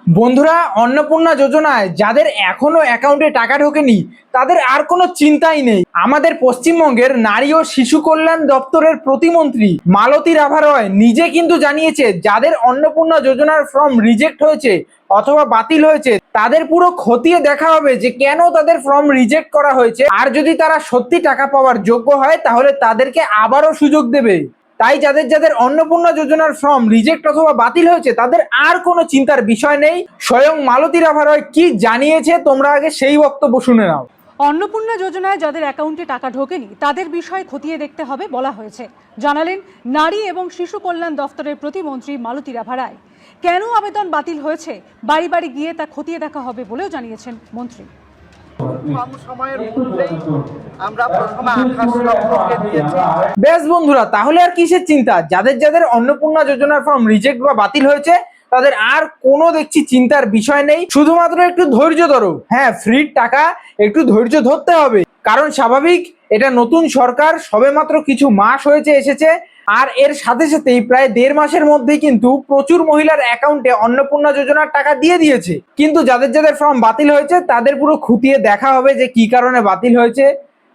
বন্ধুরা, অন্নপূর্ণা যোজনায় যাদের এখনো অ্যাকাউন্টে টাকা ঢোকেনি তাদের আর কোনো চিন্তাই নেই। আমাদের পশ্চিমবঙ্গের নারী ও শিশু কল্যাণ দপ্তরের প্রতিমন্ত্রী মালতী রাভা রয় নিজে কিন্তু জানিয়েছে যাদের অন্নপূর্ণা যোজনার ফর্ম রিজেক্ট হয়েছে অথবা বাতিল হয়েছে তাদের পুরো খতিয়ে দেখা হবে যে কেন তাদের ফর্ম রিজেক্ট করা হয়েছে, আর যদি তারা সত্যি টাকা পাওয়ার যোগ্য হয় তাহলে তাদেরকে আবারও সুযোগ দেবে। তাই যাদের যাদের অন্নপূর্ণা যোজনার ফর্ম রিজেক্ট অথবা বাতিল হয়েছে তাদের আর কোনো চিন্তার বিষয় নেই। স্বয়ং মালতী রাভা রয় কি জানিয়েছে তোমরা আগে সেই বক্তব্য শুনে নাও। অন্নপূর্ণা যোজনায় যাদের অ্যাকাউন্টে টাকা ঢোকেনি তাদের বিষয় খতিয়ে দেখতে হবে বলা হয়েছে, জানালেন নারী এবং শিশু কল্যাণ দফতরের প্রতিমন্ত্রী মালতী রাভা রায়। কেন আবেদন বাতিল হয়েছে বাড়ি বাড়ি গিয়ে তা খতিয়ে দেখা হবে বলেও জানিয়েছেন মন্ত্রী। বেশ বন্ধুরা, তাহলে আর কিসের চিন্তা? যাদের যাদের অন্নপূর্ণা যোজনার ফর্ম রিজেক্ট বা বাতিল হয়েছে তাদের আর কোনো দেখছি চিন্তার বিষয় নেই। শুধুমাত্র একটু ধৈর্য ধরো। হ্যাঁ, ফ্রির টাকা একটু ধৈর্য ধরতে হবে, কারণ স্বাভাবিক এটা নতুন সরকার, সবেমাত্র কিছু মাস হয়েছে এসেছে। আর এর সাথে সাথেই প্রায় 1.5 মাসের মধ্যেই কিন্তু প্রচুর মহিলার অ্যাকাউন্টে অন্নপূর্ণা যোজনার টাকা দিয়ে দিয়েছে। কিন্তু যাদের যাদের ফর্ম বাতিল হয়েছে তাদের পুরো খুঁটিয়ে দেখা হবে যে কি কারণে বাতিল হয়েছে,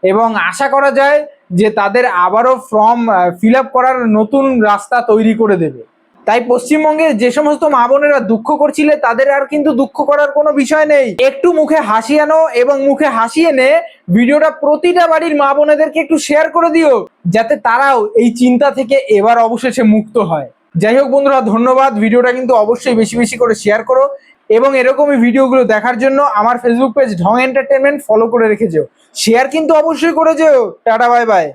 এবং আশা করা যায় যে তাদের আবারও ফর্ম ফিল আপ করার নতুন রাস্তা তৈরি করে দেবে। তাই পশ্চিমবঙ্গের যে সমস্ত মা বোনেরা দুঃখ করছিলে তাদের আর কিন্তু দুঃখ করার কোনো বিষয় নেই। একটু মুখে হাসি আনো এবং মুখে হাসি এনে ভিডিওটা প্রতিটা বাড়ির মা বোনেদেরকে একটু শেয়ার করে দিও, যাতে তারাও এই চিন্তা থেকে এবার অবশেষে মুক্ত হয়। যাই হোক বন্ধুরা, ধন্যবাদ। ভিডিওটা কিন্তু অবশ্যই বেশি বেশি করে শেয়ার করো এবং এরকমই ভিডিওগুলো দেখার জন্য আমার ফেসবুক পেজ ঢং এন্টারটেনমেন্ট ফলো করে রেখে যেও। শেয়ার কিন্তু অবশ্যই করে যেও। Tata, bye bye.